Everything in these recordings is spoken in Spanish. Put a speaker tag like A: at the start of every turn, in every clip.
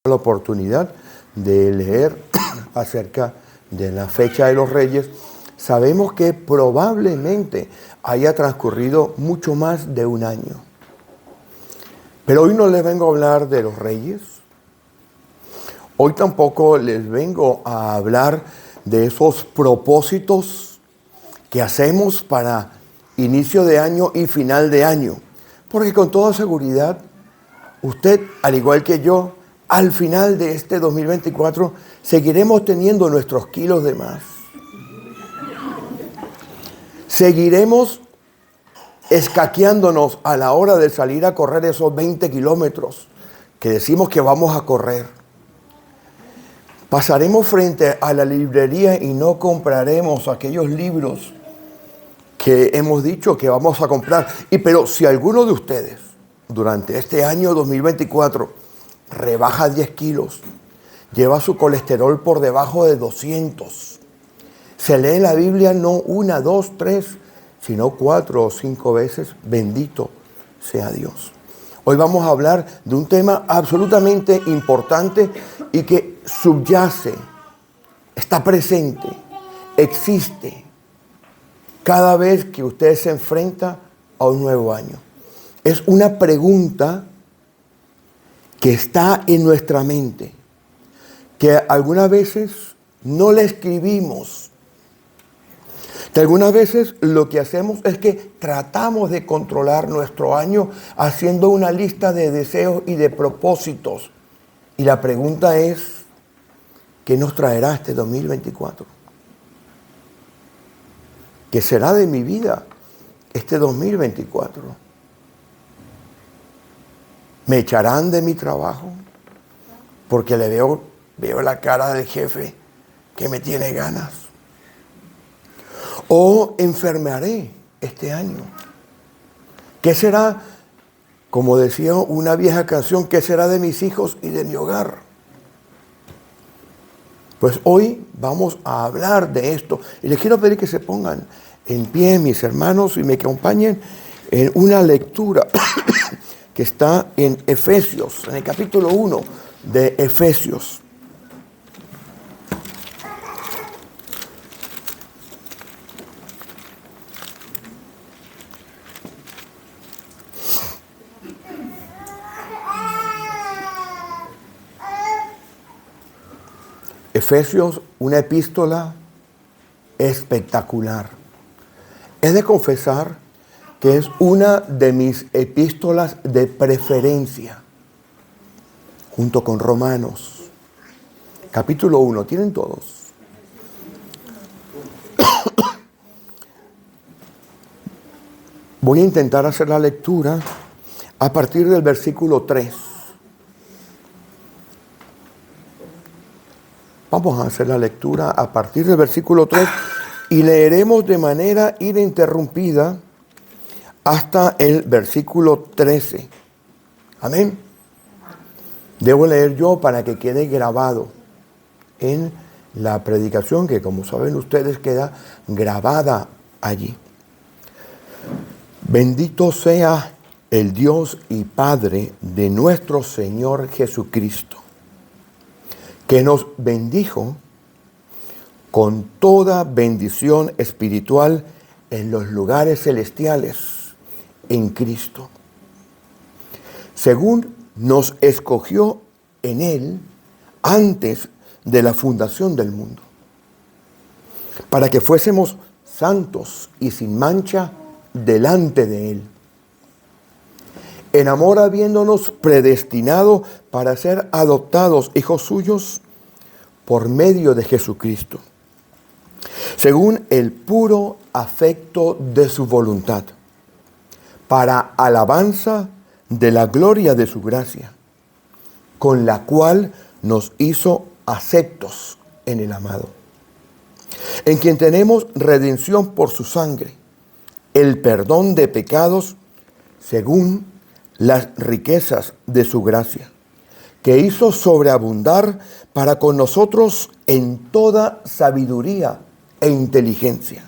A: la oportunidad de leer acerca de la fecha de los Reyes, sabemos que probablemente haya transcurrido mucho más de un año. Pero hoy no les vengo a hablar de los Reyes. Hoy tampoco les vengo a hablar de esos propósitos que hacemos para inicio de año y final de año. Porque con toda seguridad, usted, al igual que yo, al final de este 2024, seguiremos teniendo nuestros kilos de más. Seguiremos escaqueándonos a la hora de salir a correr esos 20 kilómetros que decimos que vamos a correr. Pasaremos frente a la librería y no compraremos aquellos libros que hemos dicho que vamos a comprar. Pero si alguno de ustedes durante este año 2024 rebaja 10 kilos, lleva su colesterol por debajo de 200, se lee la Biblia no 1, 2, 3, sino 4 o 5 veces, bendito sea Dios. Hoy vamos a hablar de un tema absolutamente importante y que subyace, está presente, existe cada vez que usted se enfrenta a un nuevo año. Es una pregunta que está en nuestra mente, que algunas veces no la escribimos, que algunas veces lo que hacemos es que tratamos de controlar nuestro año haciendo una lista de deseos y de propósitos. Y la pregunta es, ¿qué nos traerá este 2024? ¿Qué será de mi vida este 2024? ¿Me echarán de mi trabajo? Porque le veo la cara del jefe que me tiene ganas. ¿O enfermaré este año? ¿Qué será, como decía una vieja canción, qué será de mis hijos y de mi hogar? Pues hoy vamos a hablar de esto. Y les quiero pedir que se pongan en pie, mis hermanos, y me acompañen en una lectura que está en Efesios, en el capítulo 1 de Efesios. Efesios, una epístola espectacular. He de confesar que es una de mis epístolas de preferencia, junto con Romanos. Capítulo 1, ¿tienen todos? Voy a intentar hacer la lectura a partir del versículo 3. Vamos a hacer la lectura a partir del versículo 3 y leeremos de manera ininterrumpida hasta el versículo 13. Amén. Debo leer yo para que quede grabado en la predicación que, como saben ustedes, queda grabada allí. Bendito sea el Dios y Padre de nuestro Señor Jesucristo, que nos bendijo con toda bendición espiritual en los lugares celestiales en Cristo, según nos escogió en Él antes de la fundación del mundo, para que fuésemos santos y sin mancha delante de Él, en amor habiéndonos predestinado para ser adoptados hijos suyos por medio de Jesucristo, según el puro afecto de su voluntad, para alabanza de la gloria de su gracia, con la cual nos hizo aceptos en el amado, en quien tenemos redención por su sangre, el perdón de pecados según las riquezas de su gracia, que hizo sobreabundar para con nosotros en toda sabiduría e inteligencia,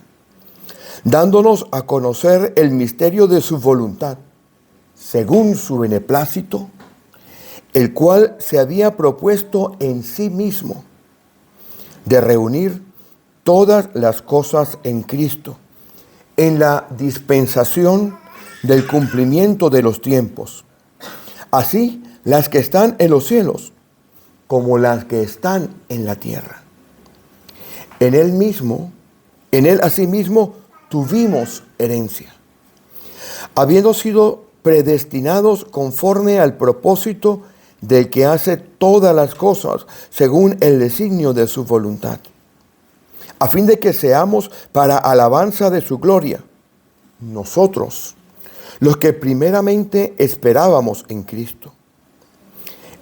A: dándonos a conocer el misterio de su voluntad, según su beneplácito, el cual se había propuesto en sí mismo de reunir todas las cosas en Cristo, en la dispensación del cumplimiento de los tiempos, así las que están en los cielos como las que están en la tierra. En él asimismo tuvimos herencia, habiendo sido predestinados conforme al propósito del que hace todas las cosas según el designio de su voluntad, a fin de que seamos para alabanza de su gloria, nosotros, los que primeramente esperábamos en Cristo.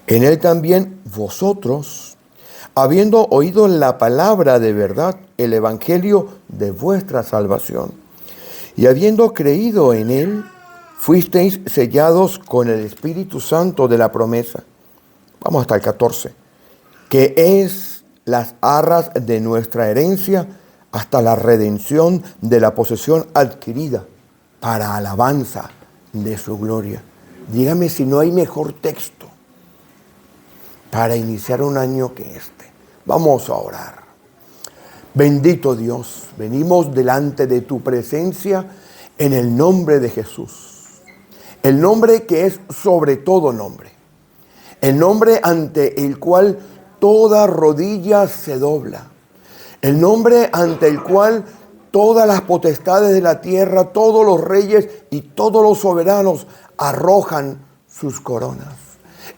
A: En él también vosotros, habiendo oído la palabra de verdad, el evangelio de vuestra salvación, y habiendo creído en él, fuisteis sellados con el Espíritu Santo de la promesa. Vamos hasta el 14. Que es las arras de nuestra herencia hasta la redención de la posesión adquirida para alabanza de su gloria. Dígame si no hay mejor texto para iniciar un año que este. Vamos a orar. Bendito Dios, venimos delante de tu presencia en el nombre de Jesús. El nombre que es sobre todo nombre. El nombre ante el cual toda rodilla se dobla. El nombre ante el cual todas las potestades de la tierra, todos los reyes y todos los soberanos arrojan sus coronas.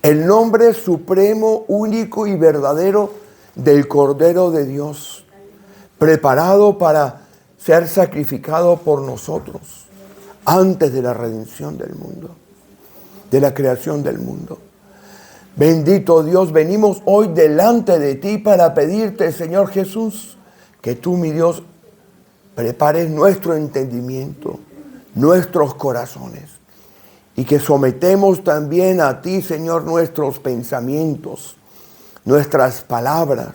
A: El nombre supremo, único y verdadero del Cordero de Dios, preparado para ser sacrificado por nosotros antes de la redención del mundo, de la creación del mundo. Bendito Dios, venimos hoy delante de ti para pedirte, Señor Jesús, que tú, mi Dios, prepares nuestro entendimiento, nuestros corazones, y que sometemos también a ti, Señor, nuestros pensamientos, nuestras palabras,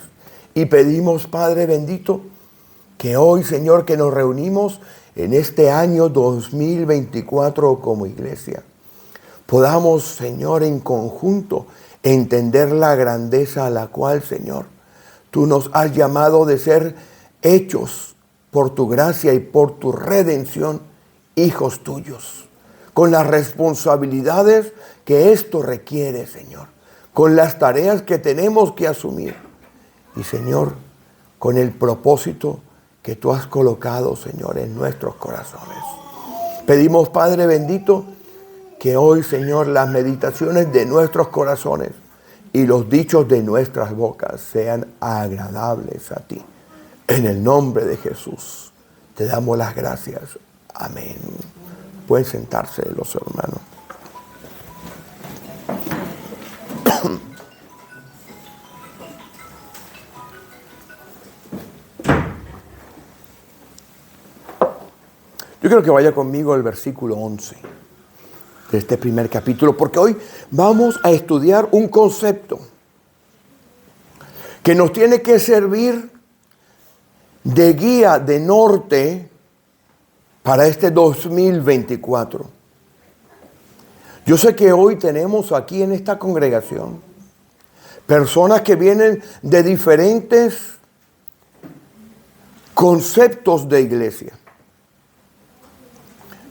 A: y pedimos, Padre bendito, que hoy, Señor, que nos reunimos en este año 2024 como iglesia, podamos, Señor, en conjunto entender la grandeza a la cual, Señor, tú nos has llamado de ser hechos por tu gracia y por tu redención, hijos tuyos, con las responsabilidades que esto requiere, Señor, con las tareas que tenemos que asumir y, Señor, con el propósito que tú has colocado, Señor, en nuestros corazones. Pedimos, Padre bendito, que hoy, Señor, las meditaciones de nuestros corazones y los dichos de nuestras bocas sean agradables a ti. En el nombre de Jesús te damos las gracias. Amén. Pueden sentarse los hermanos. Yo quiero que vaya conmigo al versículo 11 de este primer capítulo, porque hoy vamos a estudiar un concepto que nos tiene que servir de guía, de norte para este 2024. Yo sé que hoy tenemos aquí en esta congregación personas que vienen de diferentes conceptos de iglesia.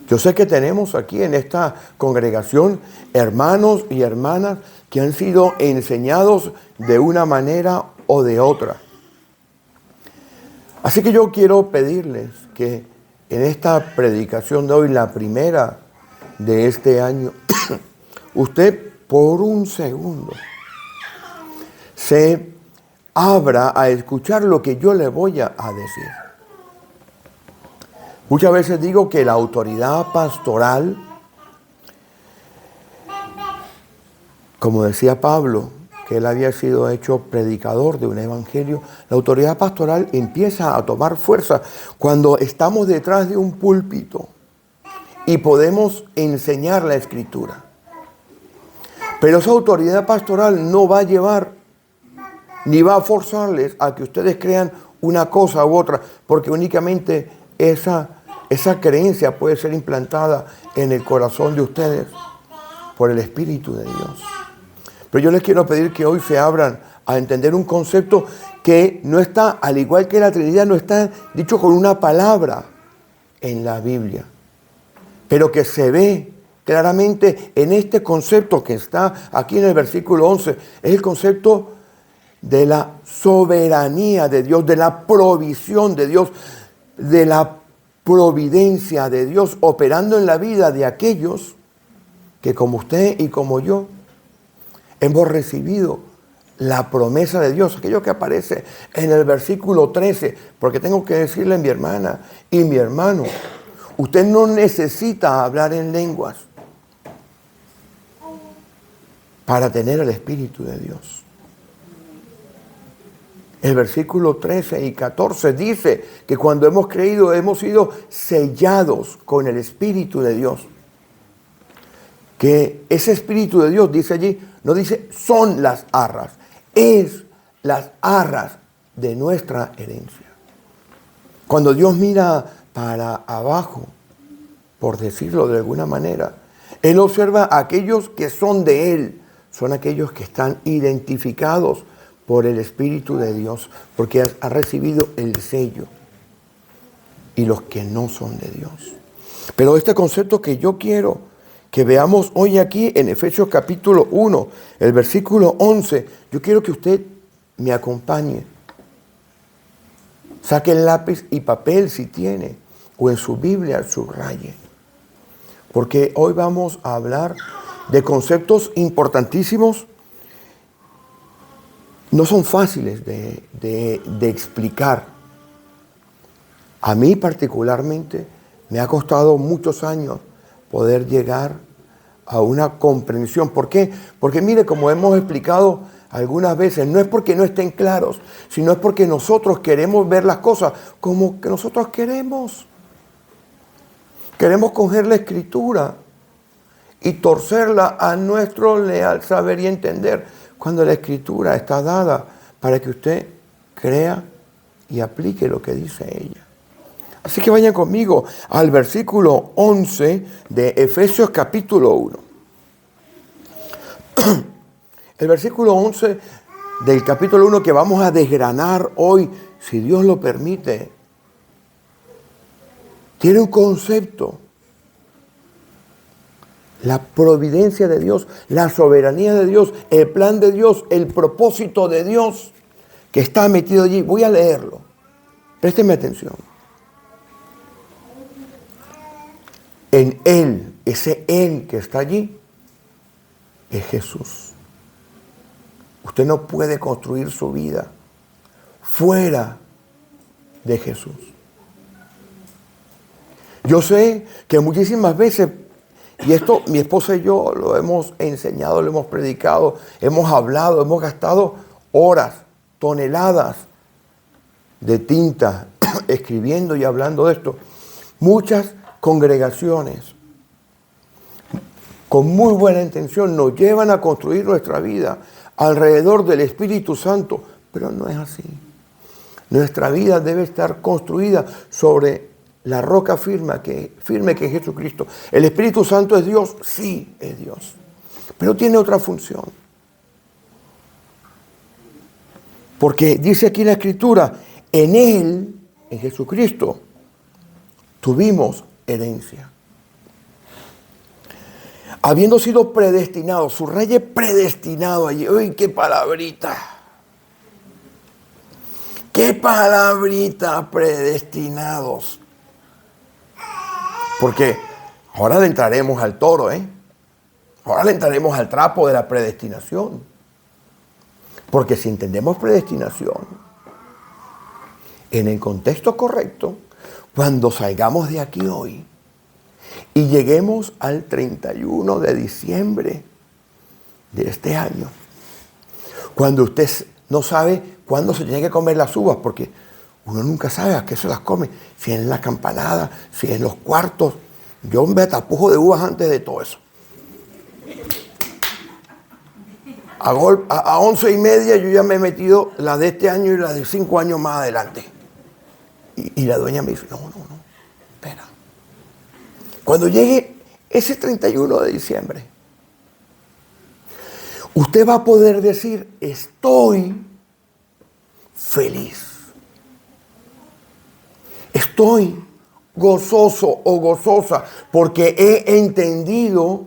A: Yo sé que tenemos aquí en esta congregación hermanos y hermanas que han sido enseñados de una manera o de otra. Así que yo quiero pedirles que en esta predicación de hoy, la primera de este año, usted por un segundo se abra a escuchar lo que yo le voy a decir. Muchas veces digo que la autoridad pastoral, como decía Pablo, que él había sido hecho predicador de un evangelio, la autoridad pastoral empieza a tomar fuerza cuando estamos detrás de un púlpito y podemos enseñar la Escritura. Pero esa autoridad pastoral no va a llevar ni va a forzarles a que ustedes crean una cosa u otra, porque únicamente esa creencia puede ser implantada en el corazón de ustedes por el Espíritu de Dios. Pero yo les quiero pedir que hoy se abran a entender un concepto que no está, al igual que la Trinidad, no está dicho con una palabra en la Biblia, pero que se ve claramente en este concepto que está aquí en el versículo 11. Es el concepto de la soberanía de Dios, de la provisión de Dios, de la providencia de Dios operando en la vida de aquellos que, como usted y como yo, hemos recibido la promesa de Dios, aquello que aparece en el versículo 13, porque tengo que decirle a mi hermana y mi hermano, usted no necesita hablar en lenguas para tener el Espíritu de Dios. El versículo 13 y 14 dice que cuando hemos creído hemos sido sellados con el Espíritu de Dios. Que ese Espíritu de Dios, dice allí, no dice son las arras, es las arras de nuestra herencia. Cuando Dios mira para abajo, por decirlo de alguna manera, Él observa a aquellos que son de Él, son aquellos que están identificados por el Espíritu de Dios, porque ha recibido el sello, y los que no son de Dios. Pero este concepto que yo quiero que veamos hoy aquí en Efesios capítulo 1, el versículo 11, yo quiero que usted me acompañe. Saque el lápiz y papel si tiene, o en su Biblia subraye. Porque hoy vamos a hablar de conceptos importantísimos. No son fáciles de explicar. A mí particularmente me ha costado muchos años poder llegar a una comprensión. ¿Por qué? Porque mire, como hemos explicado algunas veces, no es porque no estén claros, sino es porque nosotros queremos ver las cosas como que nosotros queremos. Queremos coger la Escritura y torcerla a nuestro leal saber y entender, cuando la Escritura está dada para que usted crea y aplique lo que dice ella. Así que vayan conmigo al versículo 11 de Efesios capítulo 1. El versículo 11 del capítulo 1 que vamos a desgranar hoy, si Dios lo permite, tiene un concepto. La providencia de Dios, la soberanía de Dios, el plan de Dios, el propósito de Dios que está metido allí. Voy a leerlo. Présteme atención. En Él, ese Él que está allí, es Jesús. Usted no puede construir su vida fuera de Jesús. Yo sé que muchísimas veces, y esto mi esposa y yo lo hemos enseñado, lo hemos predicado, hemos hablado, hemos gastado horas, toneladas de tinta escribiendo y hablando de esto. Muchas congregaciones con muy buena intención nos llevan a construir nuestra vida alrededor del Espíritu Santo, pero no es así. Nuestra vida debe estar construida sobre la roca firme que es Jesucristo. ¿El Espíritu Santo es Dios? Sí, es Dios. Pero tiene otra función. Porque dice aquí la Escritura, en Él, en Jesucristo, tuvimos herencia. Habiendo sido predestinados, subraye predestinado allí. ¡Uy, qué palabrita! ¡Qué palabrita, predestinados! Porque ahora le entraremos al toro, Ahora le entraremos al trapo de la predestinación. Porque si entendemos predestinación en el contexto correcto, cuando salgamos de aquí hoy y lleguemos al 31 de diciembre de este año, cuando usted no sabe cuándo se tiene que comer las uvas, porque uno nunca sabe a qué se las come, si en la campanada, si en los cuartos. Yo me tapujo de uvas antes de todo eso. A 11:30 yo ya me he metido la de este año y la de 5 años más adelante. Y la dueña me dice, no, espera. Cuando llegue ese 31 de diciembre, usted va a poder decir, estoy feliz. Estoy gozoso o gozosa porque he entendido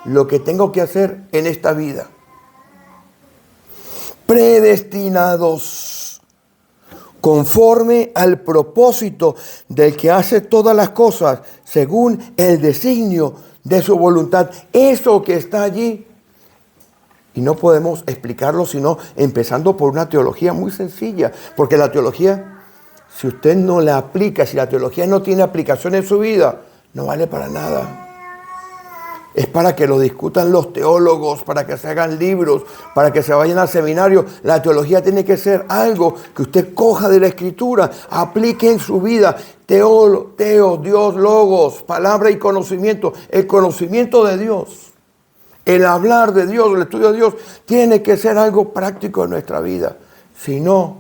A: lo que tengo que hacer en esta vida. Predestinados conforme al propósito del que hace todas las cosas según el designio de su voluntad. Eso que está allí. Y no podemos explicarlo sino empezando por una teología muy sencilla. Porque la teología, si usted no la aplica, si la teología no tiene aplicación en su vida, no vale para nada. Es para que lo discutan los teólogos, para que se hagan libros, para que se vayan al seminario. La teología tiene que ser algo que usted coja de la Escritura, aplique en su vida. Teo, Dios, logos, palabra y conocimiento. El conocimiento de Dios, el hablar de Dios, el estudio de Dios, tiene que ser algo práctico en nuestra vida. Si no,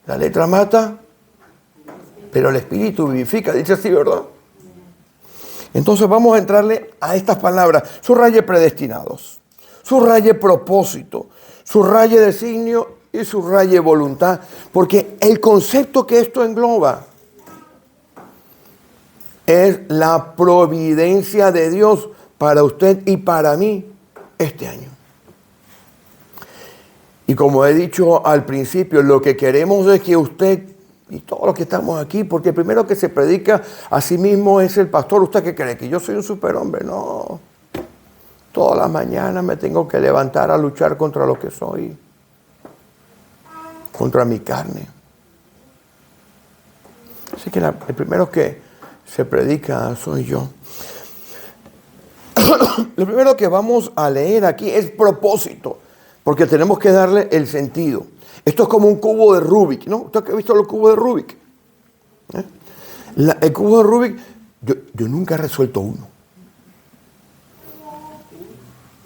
A: la letra mata, pero el Espíritu vivifica. Dice así, ¿verdad? Entonces vamos a entrarle a estas palabras. Subraye predestinados, subraye propósito, subraye designio y subraye voluntad. Porque el concepto que esto engloba es la providencia de Dios para usted y para mí este año. Y como he dicho al principio, lo que queremos es que usted y todos los que estamos aquí, porque el primero que se predica a sí mismo es el pastor. ¿Usted qué cree? ¿Que yo soy un superhombre? No. Todas las mañanas me tengo que levantar a luchar contra lo que soy, contra mi carne. Así que el primero que se predica soy yo. Lo primero que vamos a leer aquí es propósito, porque tenemos que darle el sentido. Esto es como un cubo de Rubik, ¿no? ¿Usted ha visto los cubos de Rubik? El cubo de Rubik, yo nunca he resuelto uno.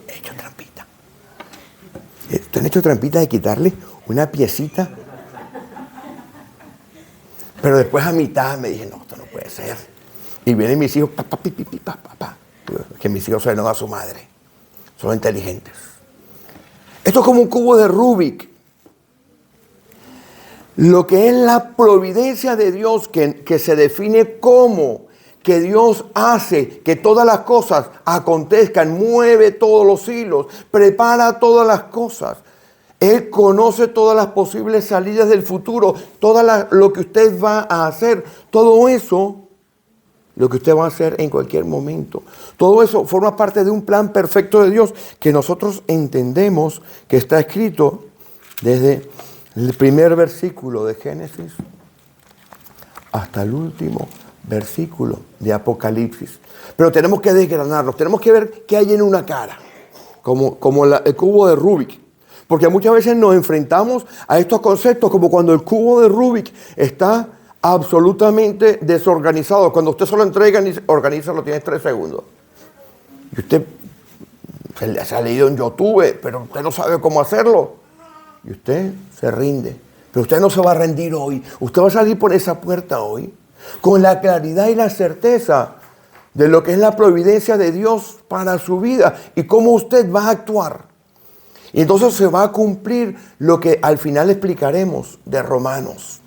A: He hecho trampita. ¿Usted ha hecho trampita de quitarle una piecita? Pero después a mitad me dije, no, esto no puede ser. Y vienen mis hijos, papá, que mis hijos se no a su madre. Son inteligentes. Esto es como un cubo de Rubik. Lo que es la providencia de Dios, que se define como que Dios hace que todas las cosas acontezcan, mueve todos los hilos, prepara todas las cosas. Él conoce todas las posibles salidas del futuro, lo que usted va a hacer, todo eso, lo que usted va a hacer en cualquier momento. Todo eso forma parte de un plan perfecto de Dios que nosotros entendemos que está escrito desde el primer versículo de Génesis hasta el último versículo de Apocalipsis. Pero tenemos que desgranarlos, tenemos que ver qué hay en una cara, como el cubo de Rubik. Porque muchas veces nos enfrentamos a estos conceptos como cuando el cubo de Rubik está absolutamente desorganizado. Cuando usted solo entrega y organiza, lo tiene 3 segundos. Y usted se ha leído en YouTube, pero usted no sabe cómo hacerlo. Y usted se rinde. Pero usted no se va a rendir hoy. Usted va a salir por esa puerta hoy con la claridad y la certeza de lo que es la providencia de Dios para su vida y cómo usted va a actuar. Y entonces se va a cumplir lo que al final explicaremos de Romanos.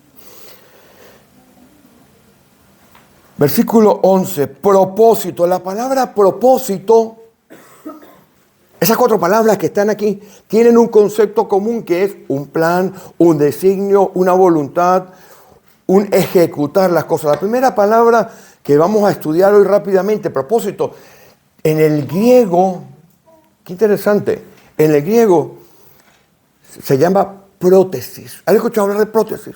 A: Versículo 11, propósito. La palabra propósito, esas 4 palabras que están aquí, tienen un concepto común que es un plan, un designio, una voluntad, un ejecutar las cosas. La primera palabra que vamos a estudiar hoy rápidamente, propósito, en el griego, qué interesante, en el griego se llama prótesis. ¿Has escuchado hablar de prótesis?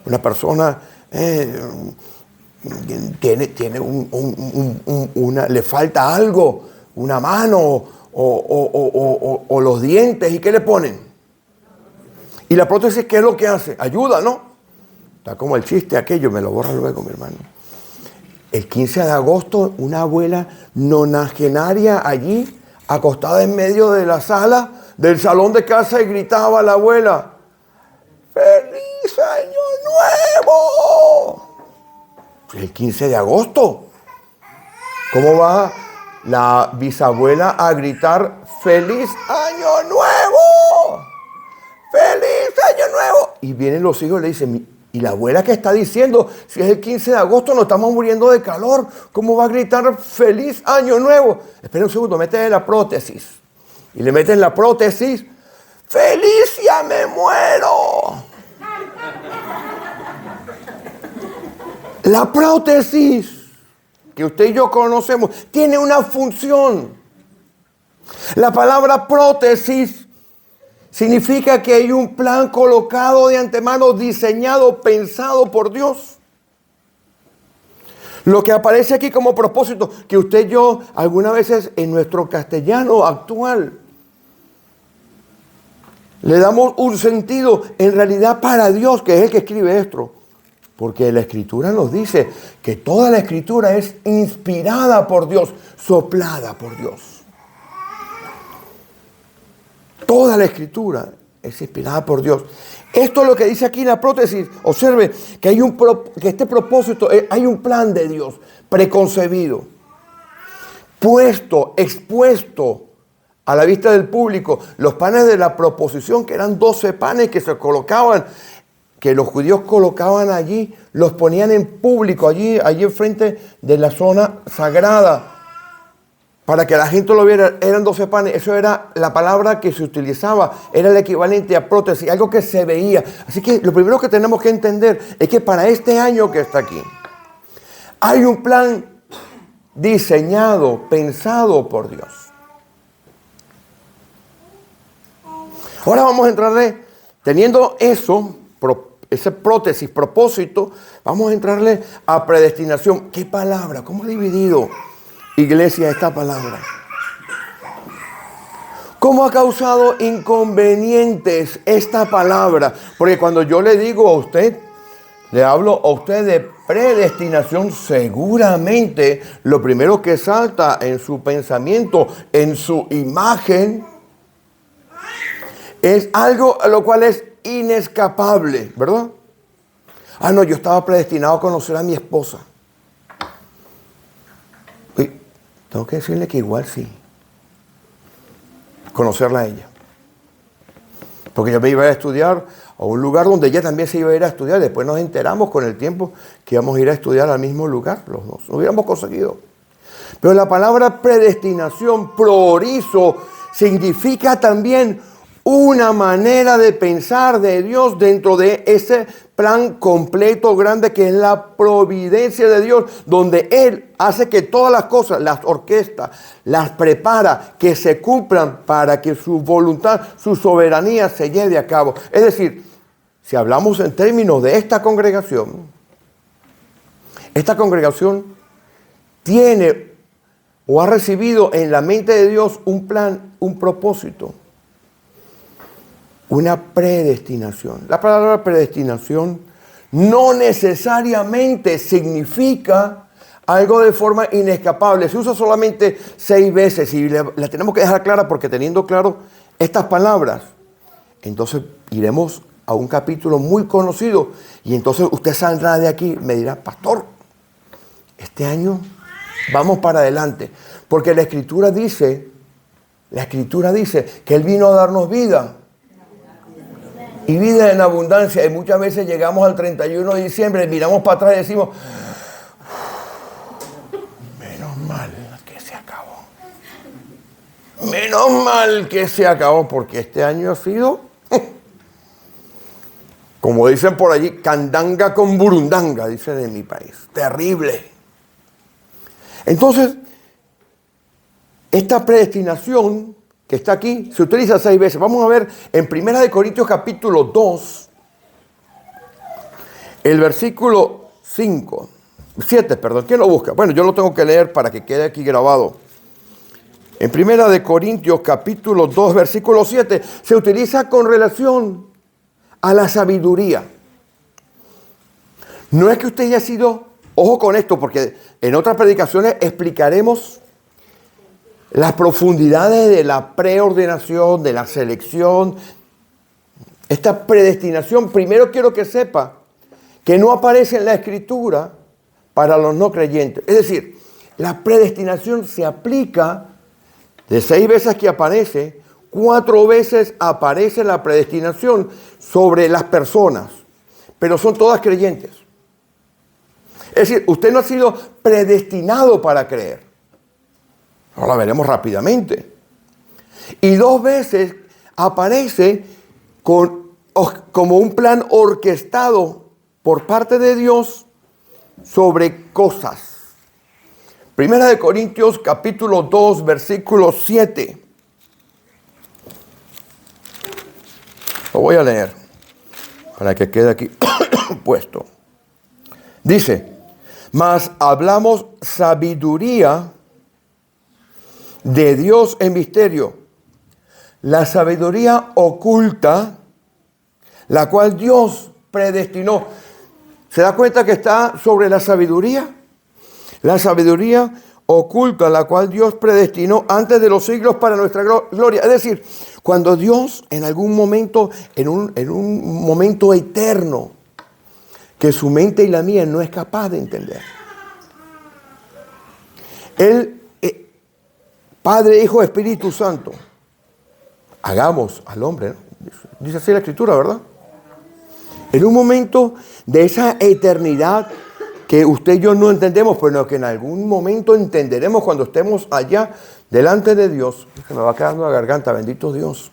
A: Una persona tiene le falta algo, una mano o los dientes, ¿y qué le ponen? Y la prótesis, ¿qué es lo que hace? Ayuda, ¿no? Está como el chiste aquello, me lo borra luego mi hermano. El 15 de agosto, una abuela nonagenaria allí, acostada en medio de la sala del salón de casa, y gritaba a la abuela: ¡Feliz Año Nuevo! El 15 de agosto. ¿Cómo va la bisabuela a gritar ¡Feliz Año Nuevo! ¡Feliz Año Nuevo! Y vienen los hijos y le dicen, ¿y la abuela qué está diciendo? Si es el 15 de agosto, nos estamos muriendo de calor. ¿Cómo va a gritar ¡Feliz Año Nuevo! Espera un segundo, métele la prótesis. Y le meten la prótesis. ¡Felicia, me muero! La prótesis que usted y yo conocemos tiene una función. La palabra prótesis significa que hay un plan colocado de antemano, diseñado, pensado por Dios. Lo que aparece aquí como propósito, que usted y yo algunas veces en nuestro castellano actual le damos un sentido en realidad para Dios, que es el que escribe esto. Porque la Escritura nos dice que toda la Escritura es inspirada por Dios, soplada por Dios. Toda la Escritura es inspirada por Dios. Esto es lo que dice aquí la prótesis. Observe que que este propósito, hay un plan de Dios preconcebido, expuesto a la vista del público. Los panes de la proposición, que eran 12 panes que se colocaban, que los judíos colocaban allí, los ponían en público, allí enfrente de la zona sagrada, para que la gente lo viera. Eran 12 panes, eso era la palabra que se utilizaba, era el equivalente a prótesis, algo que se veía. Así que lo primero que tenemos que entender es que para este año que está aquí, hay un plan diseñado, pensado por Dios. Ahora vamos a entrarle, teniendo eso, ese prótesis, propósito, vamos a entrarle a predestinación. ¿Qué palabra? ¿Cómo ha dividido, iglesia, esta palabra? ¿Cómo ha causado inconvenientes esta palabra? Porque cuando yo le digo a usted, le hablo a usted de predestinación, seguramente lo primero que salta en su pensamiento, en su imagen, es algo a lo cual es inescapable, ¿verdad? Ah, no, yo estaba predestinado a conocer a mi esposa. Y tengo que decirle que igual sí. Conocerla a ella. Porque yo me iba a estudiar a un lugar donde ella también se iba a ir a estudiar. Después nos enteramos con el tiempo que íbamos a ir a estudiar al mismo lugar, los dos. Lo hubiéramos conseguido. Pero la palabra predestinación, proorizo, significa también una manera de pensar de Dios dentro de ese plan completo, grande, que es la providencia de Dios, donde Él hace que todas las cosas, las orquesta, las prepara, que se cumplan para que su voluntad, su soberanía se lleve a cabo. Es decir, si hablamos en términos de esta congregación tiene o ha recibido en la mente de Dios un plan, un propósito. Una predestinación. La palabra predestinación no necesariamente significa algo de forma inescapable. Se usa solamente 6 veces y la tenemos que dejar clara, porque teniendo claro estas palabras, entonces iremos a un capítulo muy conocido y entonces usted saldrá de aquí y me dirá, pastor, este año vamos para adelante, porque la Escritura dice que Él vino a darnos vida. Y vida en abundancia. Y muchas veces llegamos al 31 de diciembre, miramos para atrás y decimos, menos mal que se acabó. Menos mal que se acabó, porque este año ha sido, como dicen por allí, candanga con burundanga, dicen en mi país. Terrible. Entonces, esta predestinación que está aquí, se utiliza 6 veces. Vamos a ver en 1 Corintios capítulo 2, el versículo 7, ¿quién lo busca? Bueno, yo lo tengo que leer para que quede aquí grabado. En 1 Corintios capítulo 2, versículo 7, se utiliza con relación a la sabiduría. No es que usted haya sido, ojo con esto, porque en otras predicaciones explicaremos las profundidades de la preordenación, de la selección, esta predestinación. Primero quiero que sepa que no aparece en la Escritura para los no creyentes. Es decir, la predestinación se aplica De 6 veces que aparece, 4 veces aparece la predestinación sobre las personas, pero son todas creyentes. Es decir, usted no ha sido predestinado para creer. Ahora la veremos rápidamente. Y 2 veces aparece como un plan orquestado por parte de Dios sobre cosas. Primera de Corintios capítulo 2, versículo 7. Lo voy a leer para que quede aquí puesto. Dice, mas hablamos sabiduría de Dios en misterio, la sabiduría oculta, la cual Dios predestinó. ¿Se da cuenta que está sobre la sabiduría? La sabiduría oculta, la cual Dios predestinó antes de los siglos para nuestra gloria. Es decir, cuando Dios en algún momento, en un momento eterno, que su mente y la mía no es capaz de entender. Él, Padre, Hijo, Espíritu Santo, hagamos al hombre, ¿no? Dice así la Escritura, ¿verdad? En un momento de esa eternidad que usted y yo no entendemos, pero que en algún momento entenderemos cuando estemos allá delante de Dios. Se me va quedando la garganta, bendito Dios.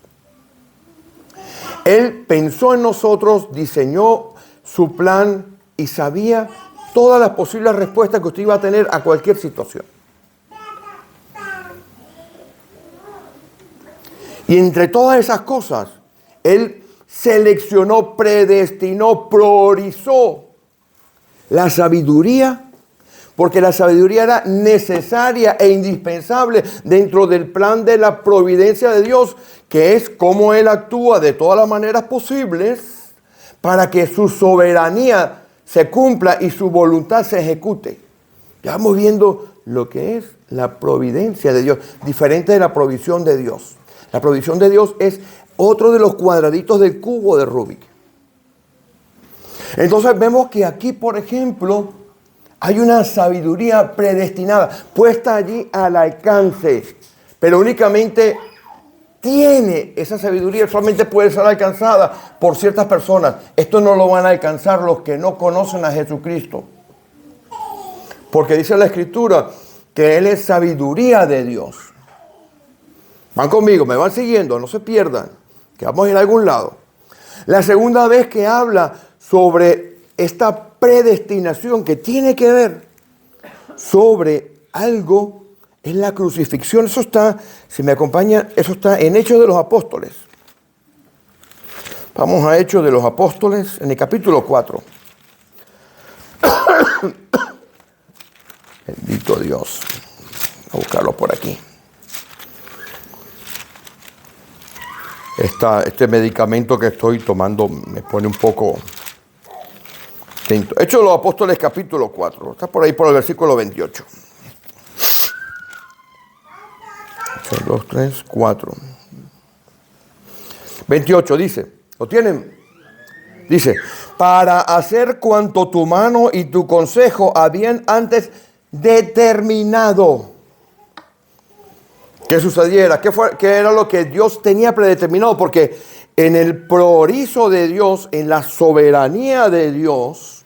A: Él pensó en nosotros, diseñó su plan y sabía todas las posibles respuestas que usted iba a tener a cualquier situación. Y entre todas esas cosas, Él seleccionó, predestinó, priorizó la sabiduría, porque la sabiduría era necesaria e indispensable dentro del plan de la providencia de Dios, que es cómo Él actúa de todas las maneras posibles para que su soberanía se cumpla y su voluntad se ejecute. Ya vamos viendo lo que es la providencia de Dios, diferente de la provisión de Dios. La provisión de Dios es otro de los cuadraditos del cubo de Rubik. Entonces vemos que aquí, por ejemplo, hay una sabiduría predestinada, puesta allí al alcance, pero únicamente tiene esa sabiduría, solamente puede ser alcanzada por ciertas personas. Esto no lo van a alcanzar los que no conocen a Jesucristo. Porque dice la Escritura que Él es sabiduría de Dios. Van conmigo, me van siguiendo, no se pierdan, que vamos a ir a algún lado. La segunda vez que habla sobre esta predestinación que tiene que ver sobre algo es la crucifixión. Eso está, si me acompaña, eso está en Hechos de los Apóstoles. Vamos a Hechos de los Apóstoles en el capítulo 4. Bendito Dios. Voy a buscarlo por aquí. Este medicamento que estoy tomando me pone un poco lento. Hechos de los Apóstoles capítulo 4. Está por ahí por el versículo 28. 2, 3, 4. 28 dice, ¿lo tienen? Dice, para hacer cuanto tu mano y tu consejo habían antes determinado que sucediera. ¿Qué era lo que Dios tenía predeterminado? Porque en el priorizo de Dios, en la soberanía de Dios,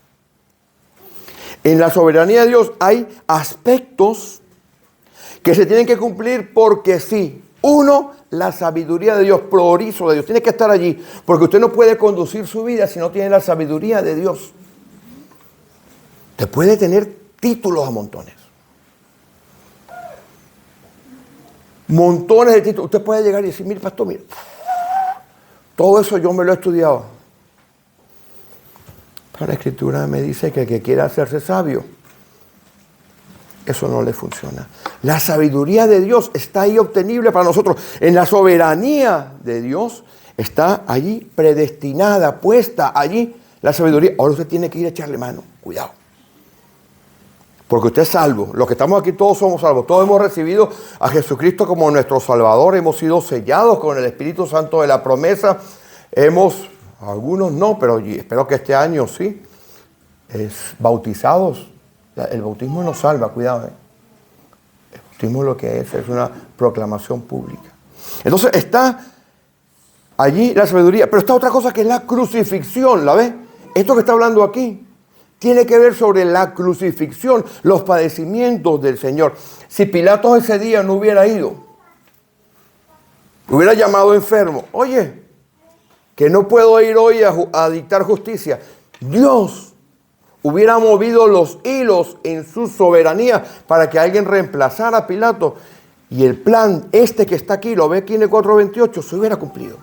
A: hay aspectos que se tienen que cumplir porque sí. Uno, la sabiduría de Dios, priorizo de Dios. Tiene que estar allí, porque usted no puede conducir su vida si no tiene la sabiduría de Dios. Usted puede tener títulos a montones. Montones de títulos. Usted puede llegar y decir, mire, pastor, mire, todo eso yo me lo he estudiado. Pero la Escritura me dice que el que quiera hacerse sabio, eso no le funciona. La sabiduría de Dios está ahí obtenible para nosotros. En la soberanía de Dios está allí predestinada, puesta allí la sabiduría. Ahora usted tiene que ir a echarle mano. Cuidado. Porque usted es salvo. Los que estamos aquí todos somos salvos. Todos hemos recibido a Jesucristo como nuestro Salvador. Hemos sido sellados con el Espíritu Santo de la promesa. Algunos no, pero espero que este año sí, bautizados. El bautismo nos salva, cuidado. Bautismo lo que es una proclamación pública. Entonces está allí la sabiduría, pero está otra cosa que es la crucifixión, ¿la ves? Esto que está hablando aquí tiene que ver sobre la crucifixión, los padecimientos del Señor. Si Pilatos ese día no hubiera ido, hubiera llamado enfermo, oye, que no puedo ir hoy a dictar justicia, Dios hubiera movido los hilos en su soberanía para que alguien reemplazara a Pilato. Y el plan que está aquí, lo ve aquí en el 4:28, se hubiera cumplido.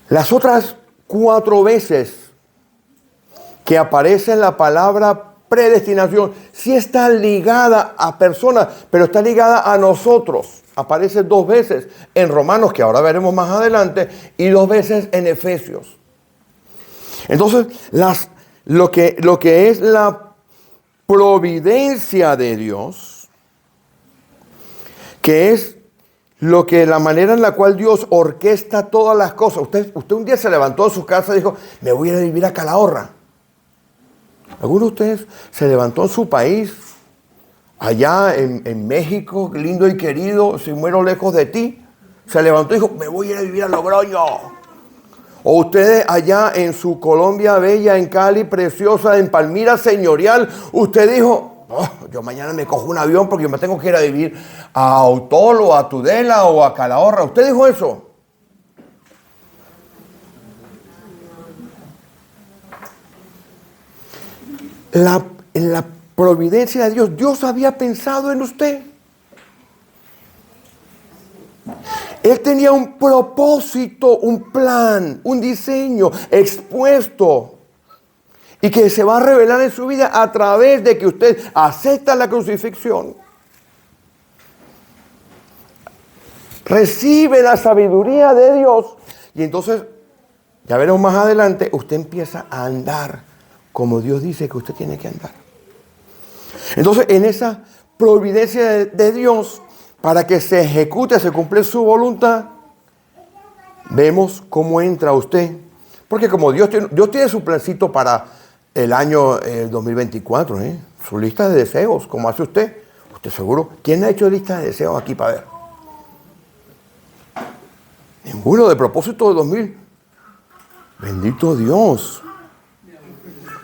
A: Las otras 4 veces que aparece la palabra predestinación, sí está ligada a personas, pero está ligada a nosotros. Aparece 2 veces en Romanos, que ahora veremos más adelante, y 2 veces en Efesios. Entonces, lo que es la providencia de Dios, que es la manera en la cual Dios orquesta todas las cosas. Usted un día se levantó de su casa y dijo, me voy a ir a vivir a Calahorra. ¿Alguno de ustedes se levantó en su país, allá en México, lindo y querido, si muero lejos de ti? Se levantó y dijo, me voy a ir a vivir a Logroño. O ustedes allá en su Colombia bella, en Cali, preciosa, en Palmira, señorial, usted dijo, yo mañana me cojo un avión porque yo me tengo que ir a vivir a Autol o a Tudela o a Calahorra. ¿Usted dijo eso? En la providencia de Dios, Dios había pensado en usted. Él tenía un propósito, un plan, un diseño expuesto y que se va a revelar en su vida a través de que usted acepta la crucifixión. Recibe la sabiduría de Dios y entonces, ya veremos más adelante, usted empieza a andar como Dios dice que usted tiene que andar. Entonces, en esa providencia de Dios, para que se ejecute, se cumple su voluntad, vemos cómo entra usted. Porque como Dios tiene su plancito para el año 2024, su lista de deseos, como hace usted. Usted seguro. ¿Quién ha hecho lista de deseos aquí para ver? Ninguno, de propósito de 2000. Bendito Dios.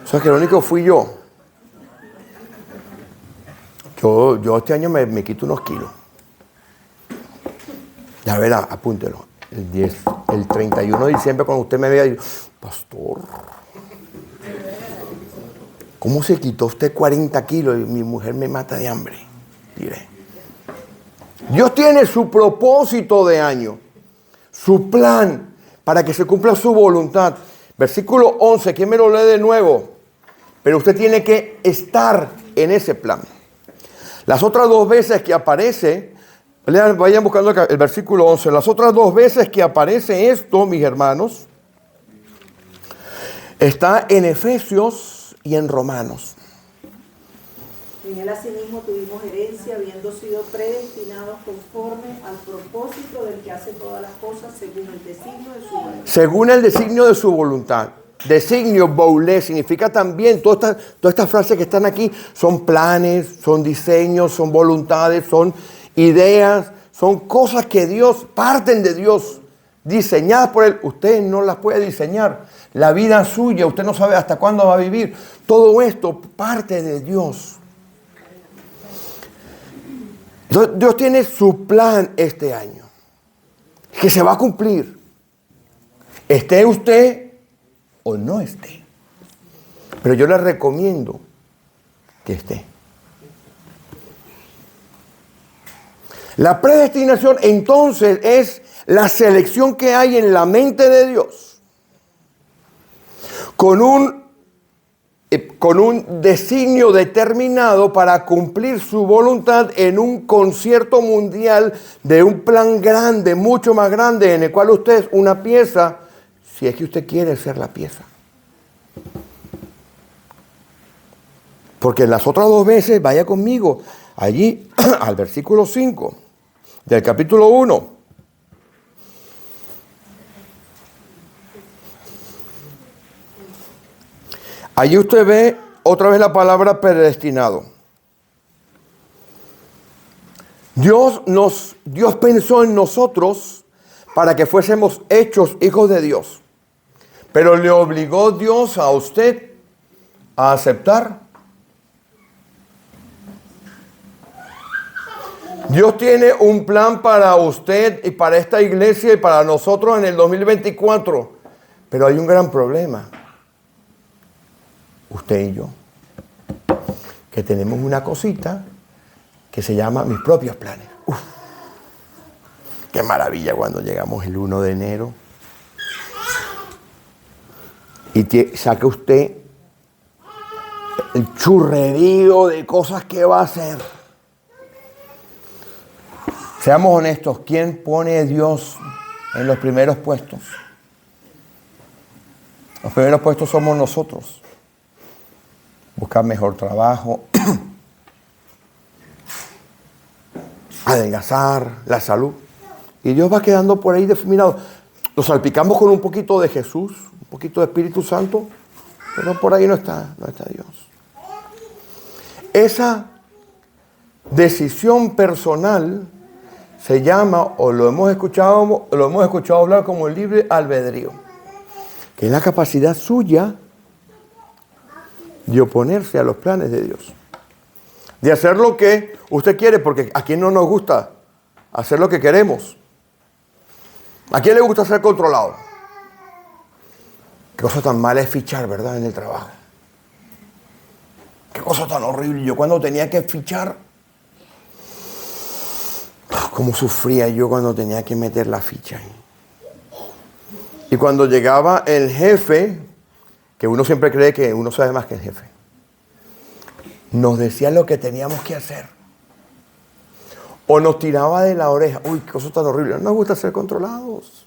A: O sea que el único fui yo. Yo este año me quito unos kilos. Ya verá, apúntelo. El 31 de diciembre, cuando usted me vea, yo, pastor, ¿cómo se quitó usted 40 kilos? Y mi mujer me mata de hambre. Diré. Dios tiene su propósito de año, su plan para que se cumpla su voluntad. Versículo 11, ¿quién me lo lee de nuevo? Pero usted tiene que estar en ese plan. Las otras 2 veces que aparece, vayan buscando el versículo 11. Las otras 2 veces que aparece esto, mis hermanos, está en Efesios y en Romanos.
B: En él asimismo tuvimos herencia, habiendo sido predestinados conforme al propósito del que hace todas las cosas según el designio de su voluntad.
A: Según el designio de su voluntad. Designio, boulé, significa también, todas estas frases que están aquí son planes, son diseños, son voluntades, son ideas, son cosas que Dios, parten de Dios, diseñadas por Él. Usted no las puede diseñar. La vida suya, usted no sabe hasta cuándo va a vivir. Todo esto parte de Dios. Entonces, Dios tiene su plan este año, que se va a cumplir. Esté usted o no esté. Pero yo le recomiendo que esté. La predestinación entonces es la selección que hay en la mente de Dios con un designio determinado para cumplir su voluntad en un concierto mundial de un plan grande, mucho más grande, en el cual usted es una pieza, si es que usted quiere ser la pieza. Porque en las otras 2 veces, vaya conmigo, allí al versículo 5 del capítulo 1. Allí usted ve otra vez la palabra predestinado. Dios pensó en nosotros para que fuésemos hechos hijos de Dios. Pero le obligó Dios a usted a aceptar. Dios tiene un plan para usted y para esta iglesia y para nosotros en el 2024. Pero hay un gran problema. Usted y yo. Que tenemos una cosita que se llama mis propios planes. Uf, qué maravilla cuando llegamos el 1 de enero. Y saca usted el churrerío de cosas que va a hacer. Seamos honestos, ¿quién pone a Dios en los primeros puestos? Los primeros puestos somos nosotros. Buscar mejor trabajo, adelgazar, la salud. Y Dios va quedando por ahí difuminado. Lo salpicamos con un poquito de Jesús, un poquito de Espíritu Santo, pero por ahí no está Dios. Esa decisión personal se llama, o lo hemos escuchado hablar como el libre albedrío, que es la capacidad suya de oponerse a los planes de Dios. De hacer lo que usted quiere, porque a quién no nos gusta hacer lo que queremos. ¿A quién le gusta ser controlado? Qué cosa tan mala es fichar, ¿verdad? En el trabajo. Qué cosa tan horrible. Yo cuando tenía que fichar, cómo sufría yo cuando tenía que meter la ficha ahí. Y cuando llegaba el jefe, que uno siempre cree que uno sabe más que el jefe, nos decía lo que teníamos que hacer. O nos tiraba de la oreja. Uy, qué cosa tan horrible. No nos gusta ser controlados.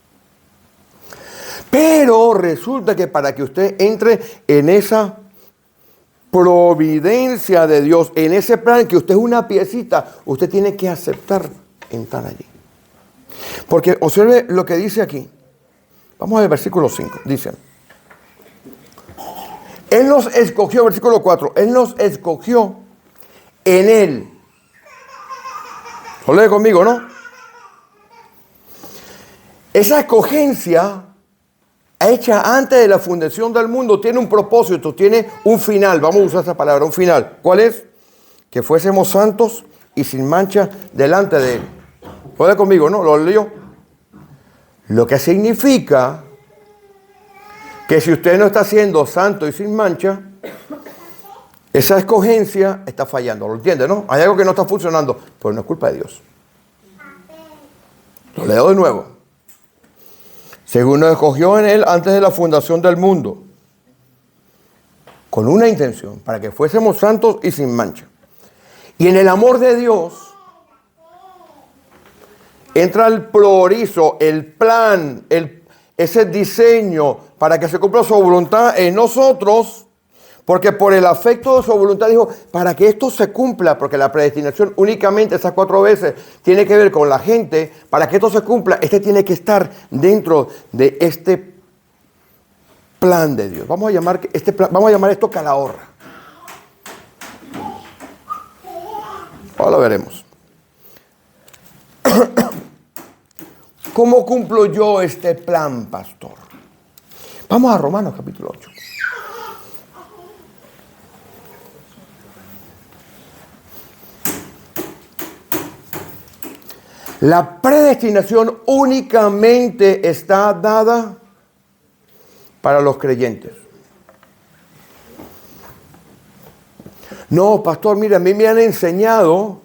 A: Pero resulta que para que usted entre en esa providencia de Dios, en ese plan que usted es una piecita, usted tiene que aceptar entrar allí. Porque observe lo que dice aquí. Vamos al versículo 5. Dice: Él nos escogió, versículo 4, Él nos escogió en Él. Lo lee conmigo, ¿no? Esa escogencia hecha antes de la fundación del mundo tiene un propósito, tiene un final. Vamos a usar esa palabra, un final. ¿Cuál es? Que fuésemos santos y sin mancha delante de Él. Lo lee conmigo, ¿no? Lo leo. Lo que significa que si usted no está siendo santo y sin mancha, esa escogencia está fallando. ¿Lo entiende, no? Hay algo que no está funcionando, pero no es culpa de Dios. Lo leo de nuevo. Según nos escogió en Él antes de la fundación del mundo, con una intención, para que fuésemos santos y sin mancha. Y en el amor de Dios entra el priorizo, el plan, ese diseño para que se cumpla su voluntad en nosotros, porque por el afecto de su voluntad dijo, para que esto se cumpla, porque la predestinación únicamente esas 4 veces tiene que ver con la gente, para que esto se cumpla, tiene que estar dentro de este plan de Dios. Vamos a llamar esto Calahorra. Ahora lo veremos. ¿Cómo cumplo yo este plan, pastor? Vamos a Romanos capítulo 8. La predestinación únicamente está dada para los creyentes. No, pastor, mira, a mí me han enseñado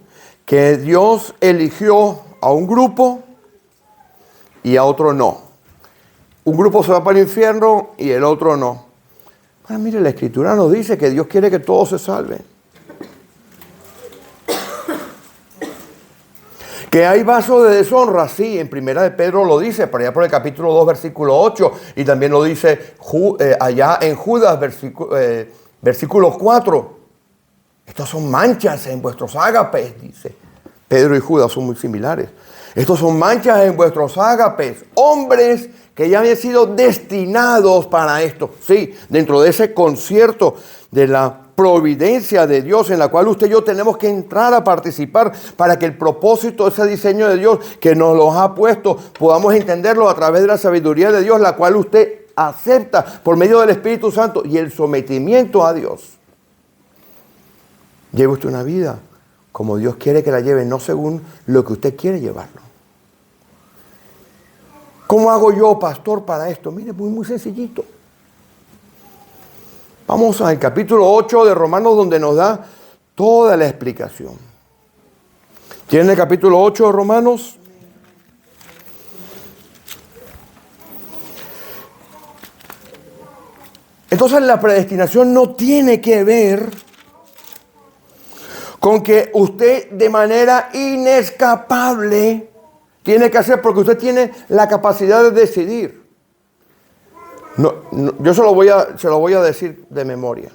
A: que Dios eligió a un grupo y a otro no. Un grupo se va para el infierno y el otro no. Bueno, mire, la Escritura nos dice que Dios quiere que todos se salven. Que hay vasos de deshonra, sí, en Primera de Pedro lo dice, por allá por el capítulo 2, versículo 8, y también lo dice allá en Judas, versículo 4. Estos son manchas en vuestros ágapes, dice. Pedro y Judas son muy similares. Estos son manchas en vuestros ágapes, hombres que ya habían sido destinados para esto. Sí, dentro de ese concierto de la providencia de Dios en la cual usted y yo tenemos que entrar a participar para que el propósito, ese diseño de Dios que nos los ha puesto, podamos entenderlo a través de la sabiduría de Dios, la cual usted acepta por medio del Espíritu Santo y el sometimiento a Dios. Lleve usted una vida como Dios quiere que la lleve, no según lo que usted quiere llevarlo. ¿Cómo hago yo, pastor, para esto? Mire, muy sencillito. Vamos al capítulo 8 de Romanos, donde nos da toda la explicación. ¿Tienen el capítulo 8 de Romanos? Entonces la predestinación no tiene que ver con que usted de manera inescapable tiene que hacer, porque usted tiene la capacidad de decidir. Yo se lo voy a decir de memoria.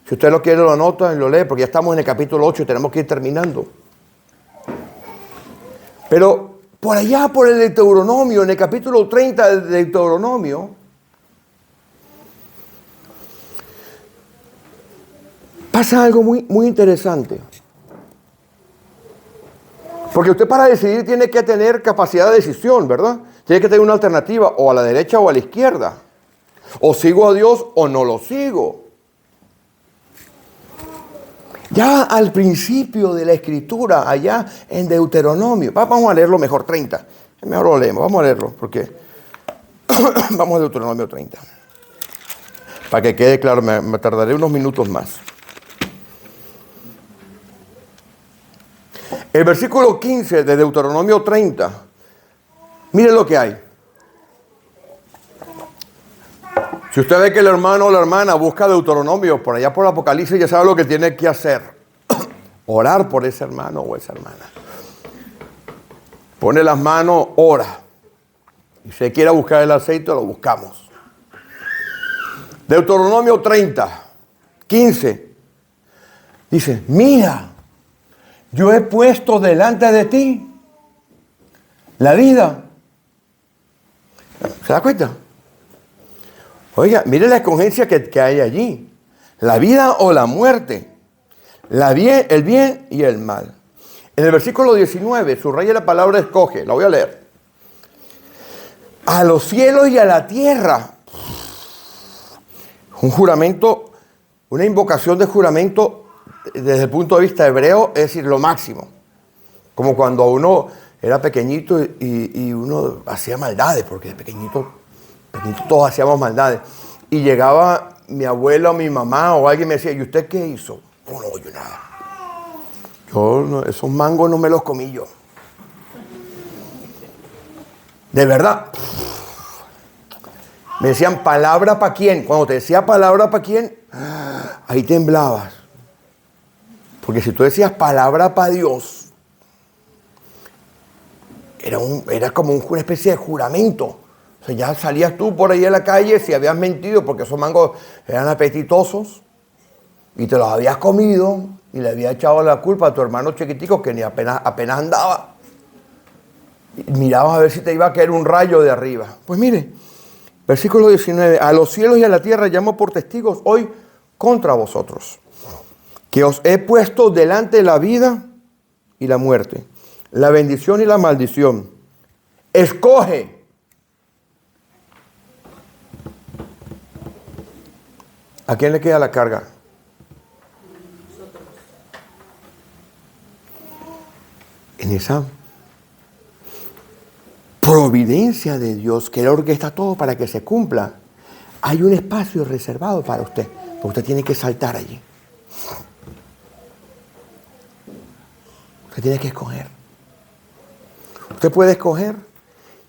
A: Si usted lo quiere, lo anota y lo lee, porque ya estamos en el capítulo 8 y tenemos que ir terminando. Pero por allá, por el Deuteronomio, en el capítulo 30 del Deuteronomio, pasa algo muy interesante. Porque usted para decidir tiene que tener capacidad de decisión, ¿verdad? Tiene que tener una alternativa, o a la derecha o a la izquierda. O sigo a Dios o no lo sigo. Ya al principio de la escritura, allá en Deuteronomio, vamos a leerlo mejor, 30. Mejor lo leemos, vamos a leerlo, porque vamos a Deuteronomio 30. Para que quede claro, me tardaré unos minutos más. El versículo 15 de Deuteronomio 30, miren lo que hay. Si usted ve que el hermano o la hermana busca Deuteronomio por allá por Apocalipsis, ya sabe lo que tiene que hacer. Orar por ese hermano o esa hermana. Pone las manos, ora. Y si quiere buscar el aceite, lo buscamos. Deuteronomio 30, 15. Dice, mira, yo he puesto delante de ti la vida. ¿Se da cuenta? Oiga, mire la escogencia que hay allí. La vida o la muerte. El bien y el mal. En el versículo 19, subraya la palabra escoge. La voy a leer. A los cielos y a la tierra. Un juramento, una invocación de juramento desde el punto de vista hebreo, es decir, lo máximo. Como cuando uno era pequeñito y uno hacía maldades, porque de pequeñito todos hacíamos maldades. Y llegaba mi abuela o mi mamá o alguien me decía, ¿y usted qué hizo? No, yo nada. Esos mangos no me los comí yo. De verdad. Me decían, ¿palabra para quién? Cuando te decía palabra para quién, ahí temblabas. Porque si tú decías palabra para Dios, era como una especie de juramento. O sea, ya salías tú por ahí en la calle si habías mentido, porque esos mangos eran apetitosos, y te los habías comido, y le habías echado la culpa a tu hermano chiquitico que ni apenas andaba. Y mirabas a ver si te iba a caer un rayo de arriba. Pues mire, versículo 19, a los cielos y a la tierra llamo por testigos hoy contra vosotros, que os he puesto delante la vida y la muerte, la bendición y la maldición. Escoge. ¿A quién le queda la carga? En esa providencia de Dios que Él orquesta todo para que se cumpla, hay un espacio reservado para usted, porque usted tiene que saltar allí. Usted tiene que escoger. Usted puede escoger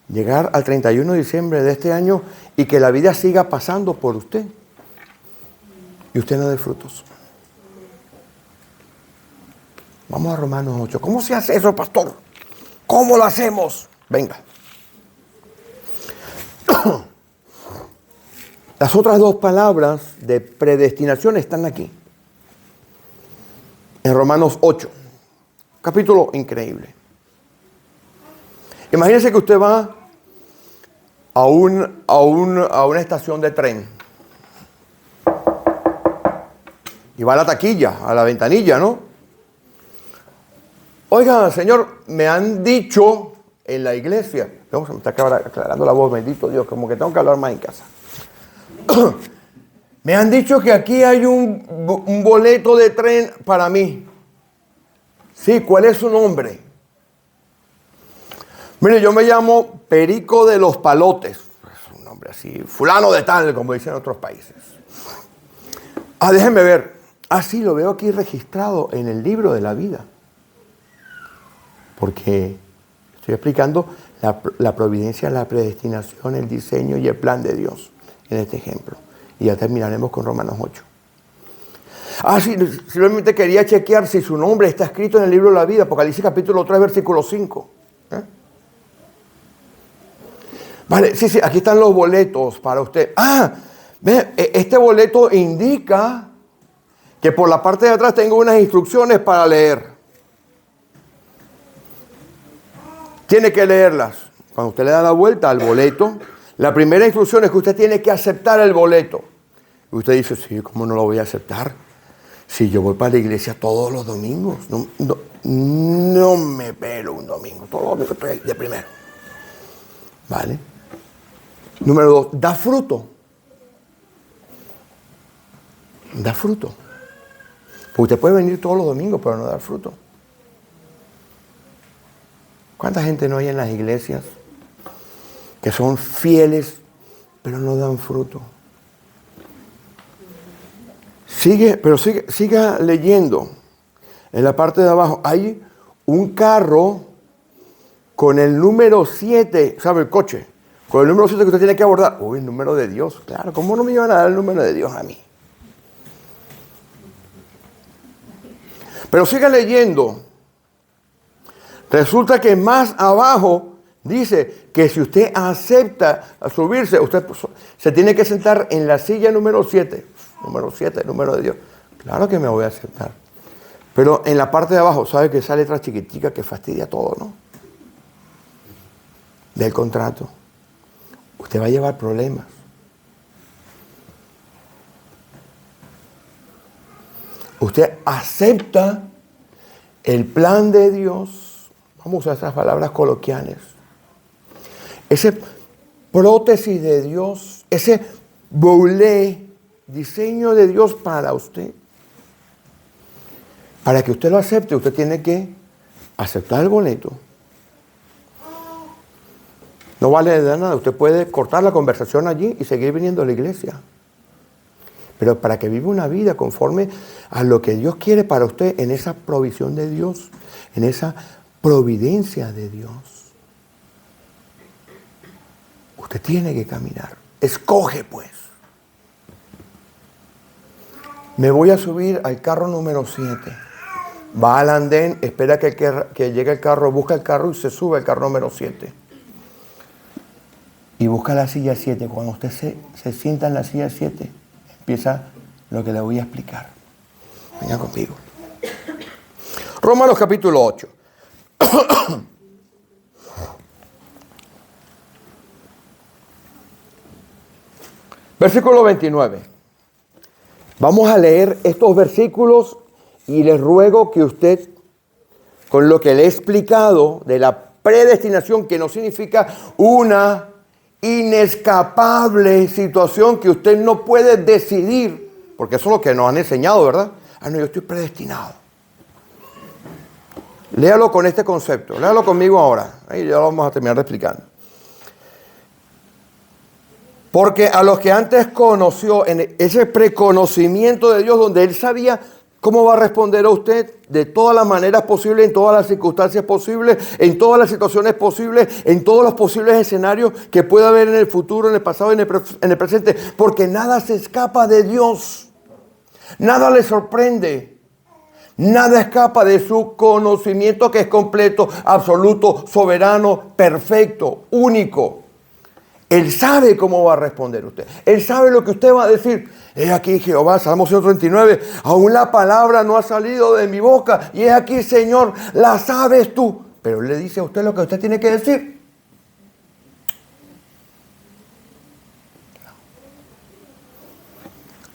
A: llegar al 31 de diciembre de este año y que la vida siga pasando por usted y usted no dé frutos. Vamos a Romanos 8. ¿Cómo se hace eso, pastor? ¿Cómo lo hacemos? Venga. Las otras dos palabras de predestinación están aquí. En Romanos 8. Capítulo increíble. Imagínese que usted va a una estación de tren. y va a la taquilla, a la ventanilla, ¿no? Oiga, señor, me han dicho en la iglesia, no, se me está aclarando la voz, bendito Dios, como que tengo que hablar más en casa. Me han dicho que aquí hay un boleto de tren para mí. Sí, ¿cuál es su nombre? Mire, yo me llamo Perico de los Palotes. Es un nombre así, fulano de tal, como dicen en otros países. Ah, déjenme ver. Ah, sí, lo veo aquí registrado en el libro de la vida. Porque estoy explicando la providencia, la predestinación, el diseño y el plan de Dios en este ejemplo. Y ya terminaremos con Romanos 8. Ah, sí, simplemente quería chequear si su nombre está escrito en el libro de la vida, Apocalipsis capítulo 3, versículo 5. Vale, sí, aquí están los boletos para usted. Ah, ve, este boleto indica que por la parte de atrás tengo unas instrucciones para leer. Tiene que leerlas. Cuando usted le da la vuelta al boleto, la primera instrucción es que usted tiene que aceptar el boleto. Y usted dice, sí, ¿cómo no lo voy a aceptar? Si yo voy para la iglesia todos los domingos. No me pelo un domingo. Todos los domingos estoy de primero. ¿Vale? Número 2, da fruto. Da fruto. Porque usted puede venir todos los domingos, pero no dar fruto. ¿Cuánta gente no hay en las iglesias que son fieles, pero no dan fruto? Siga leyendo. En la parte de abajo hay un carro con el número 7, ¿sabe? El coche. Con el número 7 que usted tiene que abordar. Uy, el número de Dios. Claro, ¿cómo no me iban a dar el número de Dios a mí? Pero siga leyendo. Resulta que más abajo dice que si usted acepta a subirse, usted se tiene que sentar en la silla número 7. Número 7, número de Dios. Claro que me voy a aceptar. Pero en la parte de abajo, ¿sabe que esa letra chiquitica que fastidia todo, no? Del contrato. Usted va a llevar problemas. Usted acepta el plan de Dios. Vamos a usar esas palabras coloquiales. Ese prótesis de Dios, ese boulé, diseño de Dios para usted. Para que usted lo acepte, usted tiene que aceptar el boleto. No vale de nada. Usted puede cortar la conversación allí y seguir viniendo a la iglesia. Pero para que viva una vida conforme a lo que Dios quiere para usted, en esa provisión de Dios, en esa providencia de Dios, usted tiene que caminar. Escoge, pues. Me voy a subir al carro número 7. Va al andén, espera que llegue el carro, busca el carro y se sube al carro número 7. Y busca la silla 7. Cuando usted se sienta en la silla 7, empieza lo que le voy a explicar. Venga conmigo. Romanos capítulo 8. Versículo 29. Vamos a leer estos versículos y les ruego que usted, con lo que le he explicado de la predestinación, que no significa una inescapable situación que usted no puede decidir, porque eso es lo que nos han enseñado, ¿verdad? Ah, no, yo estoy predestinado. Léalo con este concepto, léalo conmigo ahora, ahí ya lo vamos a terminar explicando. Porque a los que antes conoció, en ese preconocimiento de Dios, donde Él sabía cómo va a responder a usted de todas las maneras posibles, en todas las circunstancias posibles, en todas las situaciones posibles, en todos los posibles escenarios que pueda haber en el futuro, en el pasado y en el presente, porque nada se escapa de Dios, nada le sorprende, nada escapa de su conocimiento, que es completo, absoluto, soberano, perfecto, único. Él sabe cómo va a responder usted. Él sabe lo que usted va a decir. He aquí, Jehová, Salmo 139, aún la palabra no ha salido de mi boca. Y he aquí, Señor, la sabes tú. Pero Él le dice a usted lo que usted tiene que decir.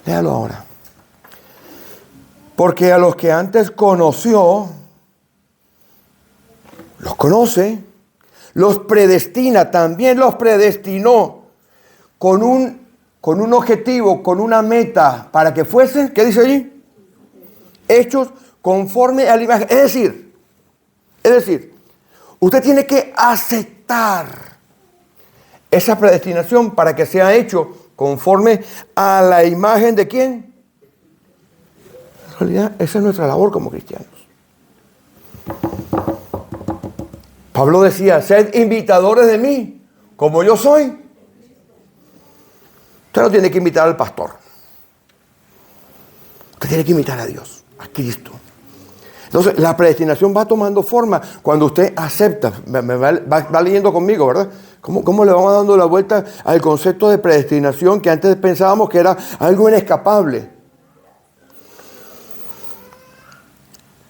A: Léalo ahora. Porque a los que antes conoció, los conoce, los predestina, también los predestinó con un objetivo, con una meta, para que fuesen, ¿qué dice allí? Hechos conforme a la imagen. Es decir, usted tiene que aceptar esa predestinación para que sea hecho conforme a la imagen de ¿quién? En realidad, esa es nuestra labor como cristianos. Pablo decía, sed imitadores de mí, como yo soy. Usted no tiene que imitar al pastor. Usted tiene que imitar a Dios, a Cristo. Entonces, la predestinación va tomando forma cuando usted acepta. Va leyendo conmigo, ¿verdad? ¿Cómo le vamos dando la vuelta al concepto de predestinación que antes pensábamos que era algo inescapable?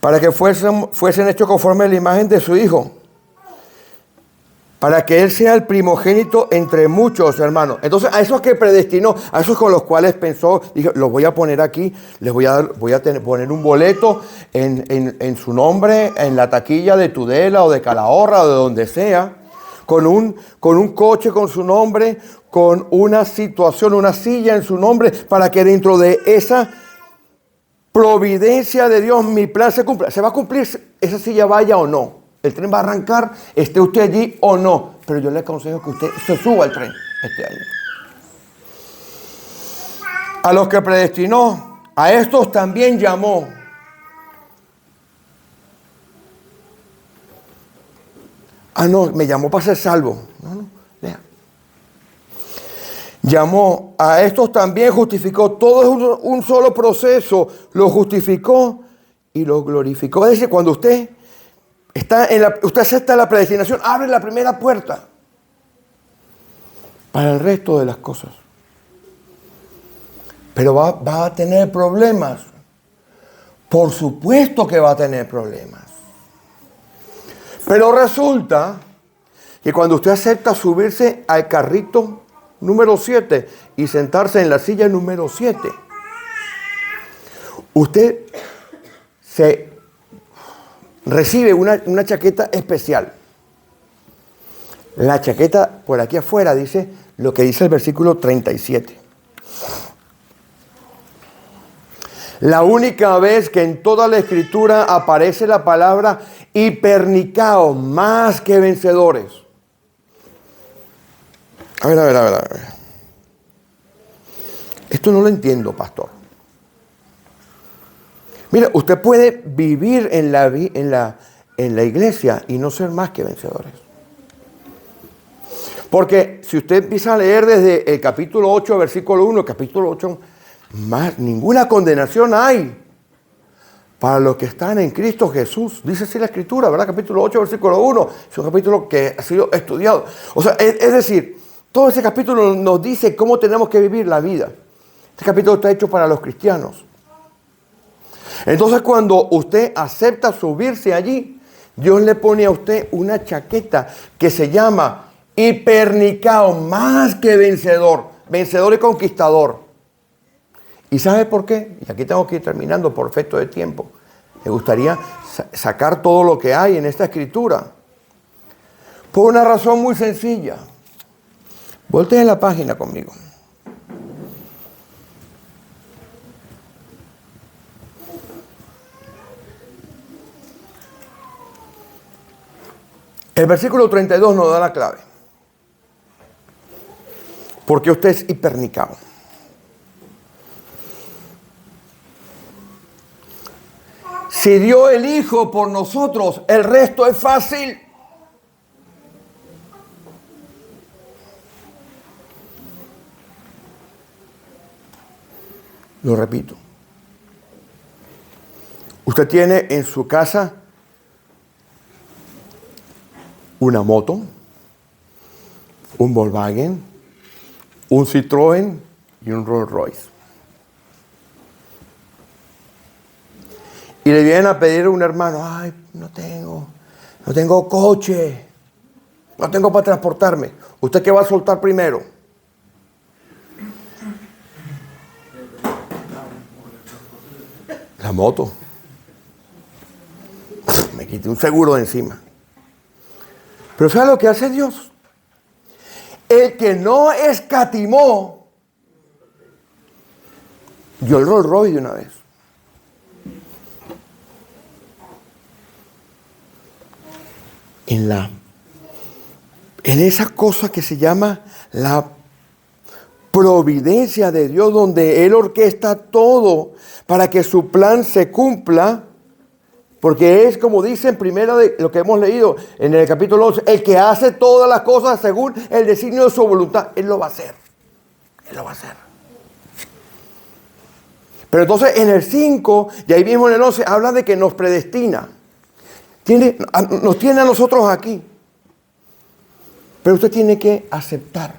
A: Para que fuesen hechos conforme a la imagen de su Hijo. Para que Él sea el primogénito entre muchos hermanos. Entonces, a esos que predestinó, a esos con los cuales pensó, dijo, los voy a poner aquí, les voy a poner un boleto en su nombre, en la taquilla de Tudela o de Calahorra o de donde sea, con un coche con su nombre, con una situación, una silla en su nombre, para que dentro de esa providencia de Dios mi plan se cumpla. ¿Se va a cumplir esa silla vaya o no? ¿El tren va a arrancar? ¿Esté usted allí o no? Pero yo le aconsejo que usted se suba al tren este año. A los que predestinó, a estos también llamó. Ah, no, me llamó para ser salvo. No, lea. Llamó, a estos también justificó. Todo es un solo proceso. Lo justificó y lo glorificó. Es decir, cuando usted usted acepta la predestinación, abre la primera puerta para el resto de las cosas. Pero va a tener problemas. Por supuesto que va a tener problemas. Pero resulta que cuando usted acepta subirse al carrito número 7 y sentarse en la silla número 7, usted recibe una chaqueta especial. La chaqueta por aquí afuera dice lo que dice el versículo 37. La única vez que en toda la Escritura aparece la palabra hipernicao, más que vencedores. A ver. Esto no lo entiendo, pastor. Mira, usted puede vivir en la iglesia y no ser más que vencedores. Porque si usted empieza a leer desde el capítulo 8, versículo 1, capítulo 8, más ninguna condenación hay para los que están en Cristo Jesús. Dice así la Escritura, ¿verdad? Capítulo 8, versículo 1. Es un capítulo que ha sido estudiado. O sea, es decir, todo ese capítulo nos dice cómo tenemos que vivir la vida. Este capítulo está hecho para los cristianos. Entonces, cuando usted acepta subirse allí, Dios le pone a usted una chaqueta que se llama hipernicao, más que vencedor, vencedor y conquistador. ¿Y sabe por qué? Y aquí tengo que ir terminando por efecto de tiempo. Me gustaría sacar todo lo que hay en esta escritura. Por una razón muy sencilla. Volteen la página conmigo. El versículo 32 nos da la clave. Porque usted es hipernicao. Si dio el Hijo por nosotros, el resto es fácil. Lo repito. Usted tiene en su casa una moto, un Volkswagen, un Citroën y un Rolls Royce. Y le vienen a pedir a un hermano, ay, no tengo coche, no tengo para transportarme. ¿Usted qué va a soltar primero? La moto. Me quité un seguro de encima. Pero ¿sabe lo que hace Dios? El que no escatimó, dio el Rolls Royce de una vez. En esa cosa que se llama la providencia de Dios, donde Él orquesta todo para que su plan se cumpla, porque es como dice en primera de lo que hemos leído en el capítulo 11, el que hace todas las cosas según el designio de su voluntad, Él lo va a hacer. Él lo va a hacer. Pero entonces en el 5, y ahí mismo en el 11, habla de que nos predestina. Nos tiene a nosotros aquí. Pero usted tiene que aceptar.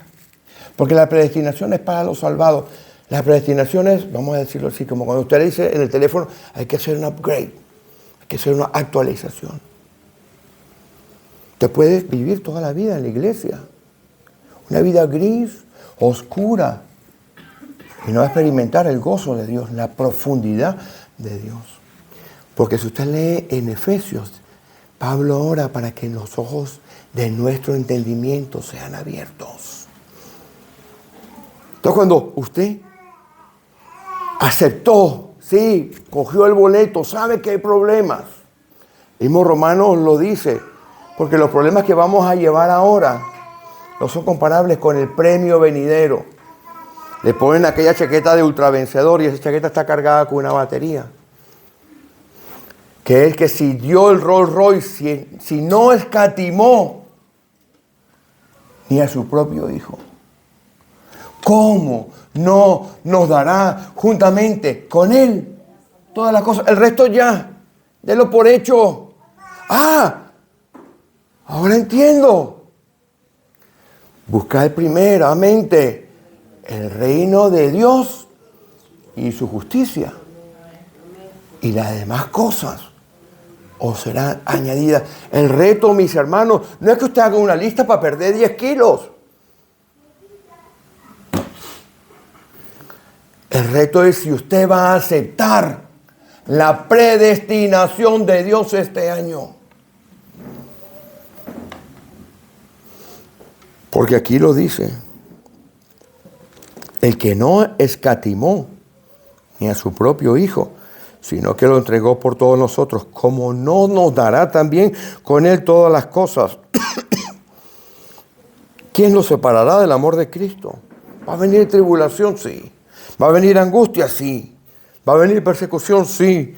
A: Porque la predestinación es para los salvados. La predestinación es, vamos a decirlo así, como cuando usted le dice en el teléfono, hay que hacer un upgrade. Hay que hacer una actualización. Usted puede vivir toda la vida en la iglesia. Una vida gris, oscura. Y no va a experimentar el gozo de Dios, la profundidad de Dios. Porque si usted lee en Efesios, Pablo ora para que los ojos de nuestro entendimiento sean abiertos. Entonces cuando usted aceptó, sí, cogió el boleto, sabe que hay problemas. El mismo Romanos lo dice, porque los problemas que vamos a llevar ahora no son comparables con el premio venidero. Le ponen aquella chaqueta de ultravencedor y esa chaqueta está cargada con una batería. Que es que si dio el Rolls Royce, si no escatimó ni a su propio hijo, ¿cómo no nos dará juntamente con él todas las cosas? El resto ya, délo por hecho. Ahora entiendo. Buscad primeramente el reino de Dios y su justicia. Y las demás cosas os serán añadidas. El reto, mis hermanos, no es que usted haga una lista para perder 10 kilos. El reto es si usted va a aceptar la predestinación de Dios este año. Porque aquí lo dice. El que no escatimó ni a su propio hijo, sino que lo entregó por todos nosotros, como no nos dará también con él todas las cosas. ¿Quién nos separará del amor de Cristo? ¿Va a venir tribulación? Sí. ¿Va a venir angustia? Sí. ¿Va a venir persecución? Sí.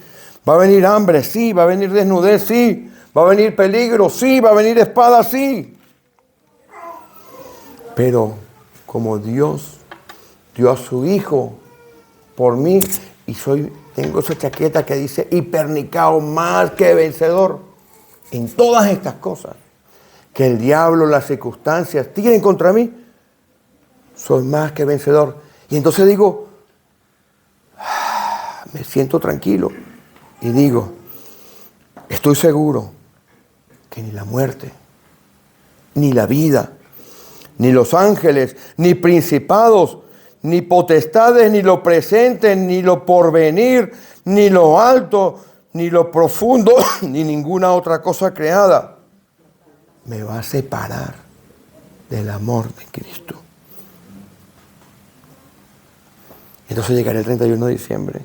A: ¿Va a venir hambre? Sí. ¿Va a venir desnudez? Sí. ¿Va a venir peligro? Sí. ¿Va a venir espada? Sí. Pero como Dios dio a su Hijo por mí, y tengo esa chaqueta que dice hipernicao, más que vencedor en todas estas cosas que el diablo, las circunstancias tienen contra mí, soy más que vencedor. Y entonces digo, me siento tranquilo y digo, estoy seguro que ni la muerte, ni la vida, ni los ángeles, ni principados, ni potestades, ni lo presente, ni lo porvenir, ni lo alto, ni lo profundo, ni ninguna otra cosa creada me va a separar del amor de Cristo. Entonces llegará el 31 de diciembre.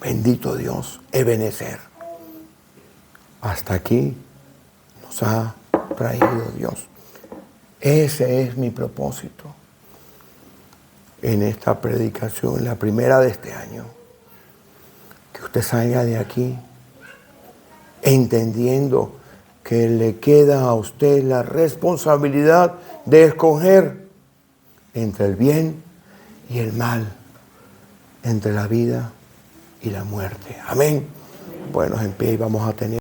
A: Bendito Dios, Ebenezer. Hasta aquí nos ha traído Dios. Ese es mi propósito en esta predicación, la primera de este año. Que usted salga de aquí entendiendo que le queda a usted la responsabilidad de escoger entre el bien y el mal, entre la vida y la muerte. Amén. Bueno, en pie y vamos a tener